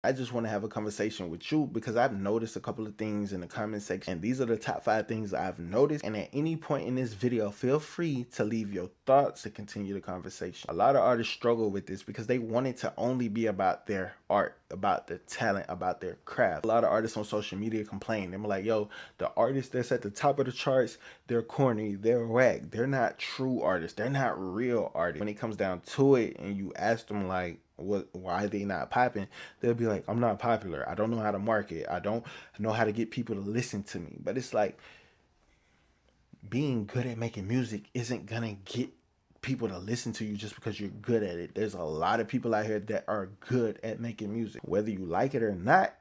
I just want to have a conversation with you because I've noticed a couple of things in the comment section. And these are the top 5 things I've noticed. And at any point in this video, feel free to leave your thoughts to continue the conversation. A lot of artists struggle with this because they want it to only be about their art, about the talent, about their craft. A lot of artists on social media complain. They're like, yo, the artist that's at the top of the charts, they're corny, they're whack. They're not true artists. They're not real artists. When it comes down to it and you ask them like, why they not popping, they'll be like, I'm not popular, I don't know how to market, I don't know how to get people to listen to me. But it's like, being good at making music isn't gonna get people to listen to you just because you're good at it. There's a lot of people out here that are good at making music. Whether you like it or not,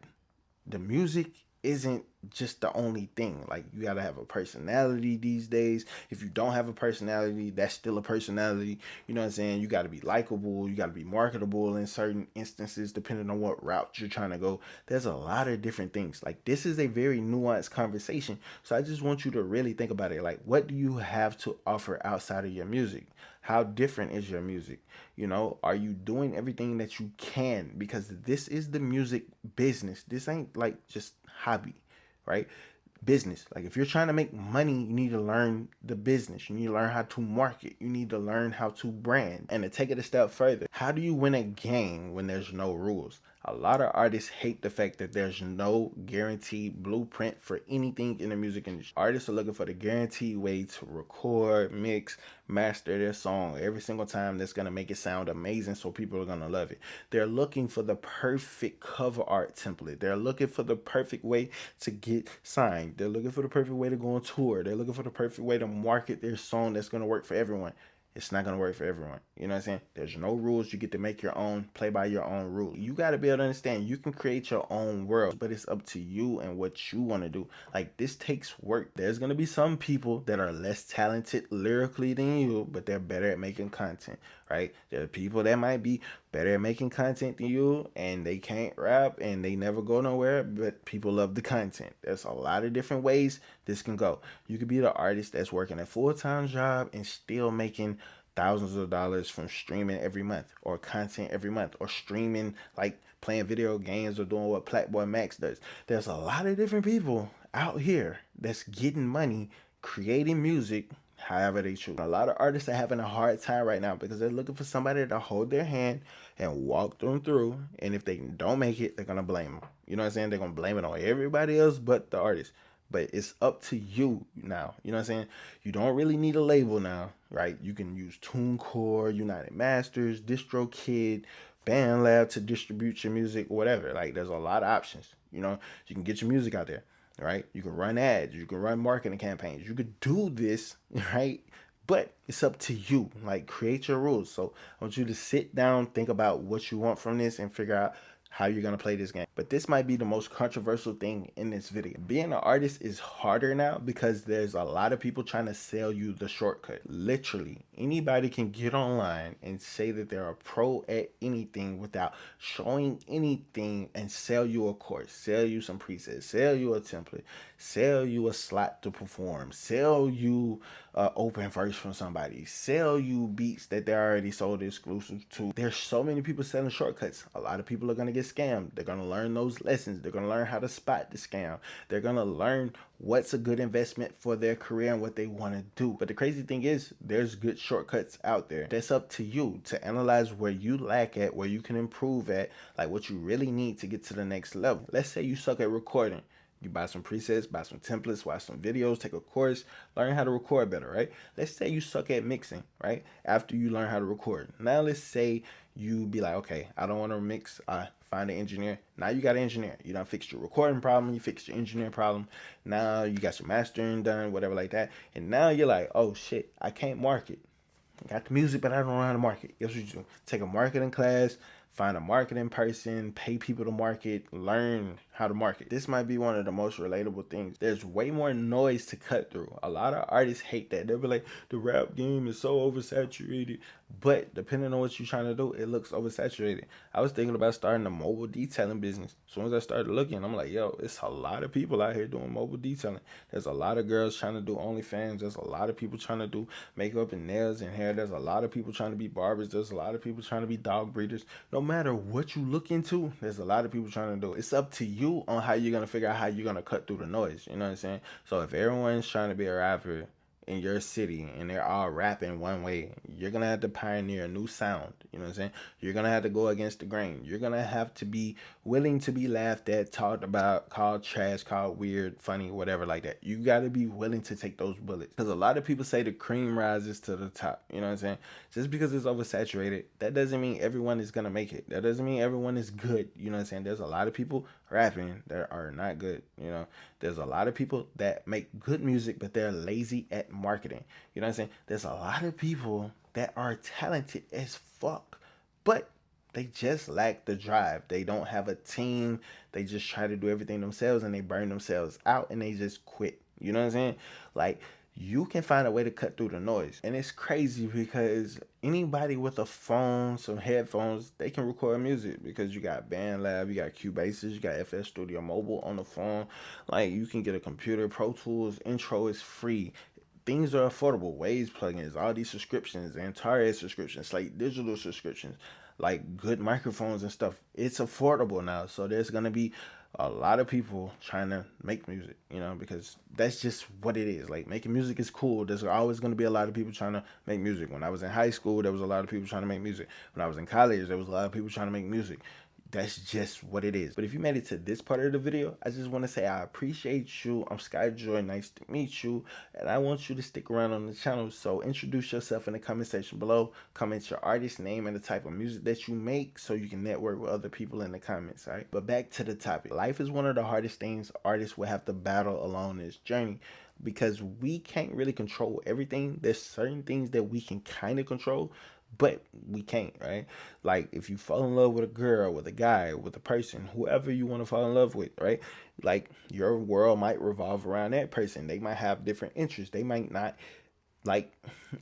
the music isn't just the only thing. Like, you gotta have a personality these days. If you don't have a personality, that's still a personality. You know what I'm saying? You gotta be likable, you gotta be marketable in certain instances, depending on what route you're trying to go. There's a lot of different things. Like, this is a very nuanced conversation. So I just want you to really think about it. Like, what do you have to offer outside of your music? How different is your music? You know, are you doing everything that you can? Because this is the music business. This ain't like just hobby, right? Business. Like, if you're trying to make money, you need to learn the business. You need to learn how to market. You need to learn how to brand. And to take it a step further, how do you win a game when there's no rules? A lot of artists hate the fact that there's no guaranteed blueprint for anything in the music industry. Artists are looking for the guaranteed way to record, mix, master their song every single time that's going to make it sound amazing so people are going to love it. They're looking for the perfect cover art template. They're looking for the perfect way to get signed. They're looking for the perfect way to go on tour. They're looking for the perfect way to market their song that's going to work for everyone. It's not going to work for everyone. You know what I'm saying? There's no rules. You get to make your own, play by your own rules. You got to be able to understand you can create your own world, but it's up to you and what you want to do. Like, this takes work. There's going to be some people that are less talented lyrically than you, but they're better at making content, right? There are people that might be better at making content than you and they can't rap and they never go nowhere, but people love the content. There's a lot of different ways this can go. You could be the artist that's working a full-time job and still making thousands of dollars from streaming every month, or content every month, or streaming, like playing video games or doing what Platboy Max does. There's a lot of different people out here that's getting money creating music however they choose. A lot of artists are having a hard time right now because they're looking for somebody to hold their hand and walk them through, and if they don't make it, they're gonna blame them. You know what I'm saying? They're gonna blame it on everybody else but the artist. But it's up to you now. You know what I'm saying? You don't really need a label now, right? You can use TuneCore, United Masters, DistroKid, BandLab to distribute your music, whatever. Like, there's a lot of options. You know, you can get your music out there, right? You can run ads, you can run marketing campaigns. You could do this, right? But it's up to you. Like, create your rules. So I want you to sit down, think about what you want from this, and figure out how you're going to play this game. But this might be the most controversial thing in this video. Being an artist is harder now because there's a lot of people trying to sell you the shortcut. Literally, anybody can get online and say that they're a pro at anything without showing anything and sell you a course, sell you some presets, sell you a template, sell you a slot to perform, sell you open verse from somebody, sell you beats that they already sold exclusive to. There's so many people selling shortcuts. A lot of people are going to get scammed. They're going to learn those lessons. They're going to learn how to spot the scam. They're going to learn what's a good investment for their career and what they want to do. But the crazy thing is, there's good shortcuts out there. That's up to you to analyze where you lack at, where you can improve at, like what you really need to get to the next level. Let's say you suck at recording. You buy some presets, buy some templates, watch some videos, take a course, learn how to record better, right? Let's say you suck at mixing, right? After you learn how to record. Now let's say you be like, okay, I don't want to mix. Find an engineer. Now you got an engineer. You done fixed your recording problem. You fixed your engineering problem. Now you got your mastering done, whatever like that. And now you're like, oh shit, I can't market. I got the music, but I don't know how to market. Guess what you do? Take a marketing class, find a marketing person, pay people to market, learn how to market. This might be one of the most relatable things. There's way more noise to cut through. A lot of artists hate that. They'll be like, the rap game is so oversaturated. But depending on what you're trying to do, it looks oversaturated. I was thinking about starting a mobile detailing business. As soon as I started looking, I'm like, yo, it's a lot of people out here doing mobile detailing. There's a lot of girls trying to do OnlyFans. There's a lot of people trying to do makeup and nails and hair. There's a lot of people trying to be barbers. There's a lot of people trying to be dog breeders. No matter what you look into, there's a lot of people trying to do. It's up to you on how you're going to figure out how you're going to cut through the noise. You know what I'm saying? So if everyone's trying to be a rapper, in your city and they're all rapping one way, you're gonna have to pioneer a new sound. You know what I'm saying? You're gonna have to go against the grain. You're gonna have to be willing to be laughed at, talked about, called trash, called weird, funny, whatever like that. You gotta be willing to take those bullets. Because a lot of people say the cream rises to the top. You know what I'm saying? Just because it's oversaturated, that doesn't mean everyone is gonna make it. That doesn't mean everyone is good. You know what I'm saying? There's a lot of people rapping that are not good. You know, there's a lot of people that make good music, but they're lazy at marketing. You know what I'm saying? There's a lot of people that are talented as fuck, but they just lack the drive. They don't have a team. They just try to do everything themselves and they burn themselves out and they just quit. You know what I'm saying? Like, you can find a way to cut through the noise. And it's crazy because anybody with a phone, some headphones, they can record music because you got bandlab, you got Cubases, you got FS Studio Mobile on the phone. Like, you can get a computer, Pro Tools, intro is free. Things are affordable. Waves plugins, all these subscriptions, Antares subscriptions, Slate Digital subscriptions, like good microphones and stuff. It's affordable now. So there's gonna be a lot of people trying to make music, you know, because that's just what it is. Like, making music is cool. There's always going to be a lot of people trying to make music. When I was in high school, there was a lot of people trying to make music. When I was in college, there was a lot of people trying to make music. That's just what it is. But if you made it to this part of the video, I just want to say I appreciate you. I'm Skyjoy. Nice to meet you. And I want you to stick around on the channel. So introduce yourself in the comment section below. Comment your artist name and the type of music that you make so you can network with other people in the comments, all right? But back to the topic. Life is one of the hardest things artists will have to battle along this journey, because we can't really control everything. There's certain things that we can kind of control, but we can't, right? Like, if you fall in love with a girl, with a guy, with a person, whoever you want to fall in love with, right? Like, your world might revolve around that person. They might have different interests. They might not, like,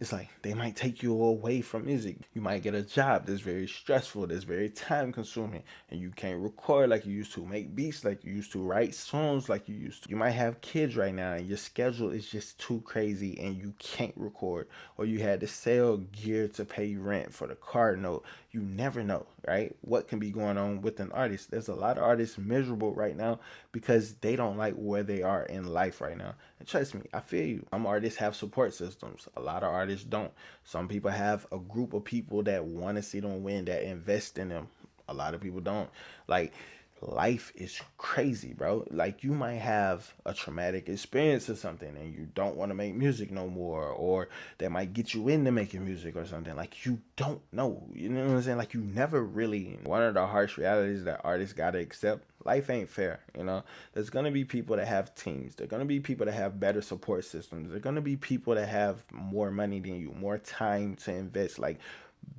it's like they might take you away from music. You might get a job that's very stressful, that's very time consuming, and you can't record like you used to, make beats like you used to, write songs like you used to. You might have kids right now and your schedule is just too crazy and you can't record, or you had to sell gear to pay rent for the car note. You never know, right? What can be going on with an artist. There's a lot of artists miserable right now because they don't like where they are in life right now. And trust me, I feel you. Some artists have support systems. A lot of artists don't. Some people have a group of people that want to see them win, that invest in them. A lot of people don't. Like, life is crazy, bro. Like, you might have a traumatic experience or something and you don't want to make music no more, or that might get you into making music or something. Like, you don't know. You know what I'm saying? Like, you never really. One of the harsh realities that artists gotta accept: life ain't fair. You know, there's gonna be people that have teams. There's gonna be people that have better support systems. There's gonna be people that have more money than you, more time to invest, like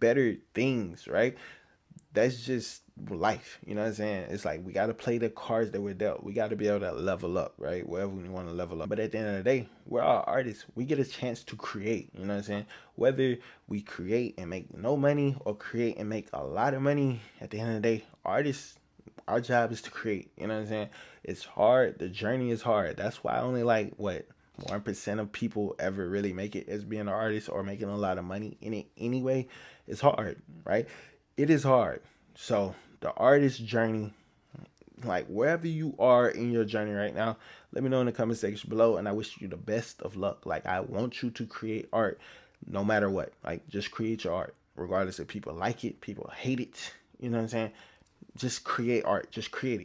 better things, right? That's just life. You know what I'm saying? It's like, we got to play the cards that we're dealt. We got to be able to level up, right? Wherever we want to level up. But at the end of the day, we're all artists. We get a chance to create. You know what I'm saying? Whether we create and make no money or create and make a lot of money, at the end of the day, artists, our job is to create. You know what I'm saying? It's hard. The journey is hard. That's why only, like, what, 1% of people ever really make it as being an artist or making a lot of money in it anyway. It's hard, right? It is hard. So the artist journey, like, wherever you are in your journey right now, let me know in the comment section below, and I wish you the best of luck. Like, I want you to create art no matter what. Like, just create your art, regardless if people like it, people hate it. You know what I'm saying? Just create art. Just create it.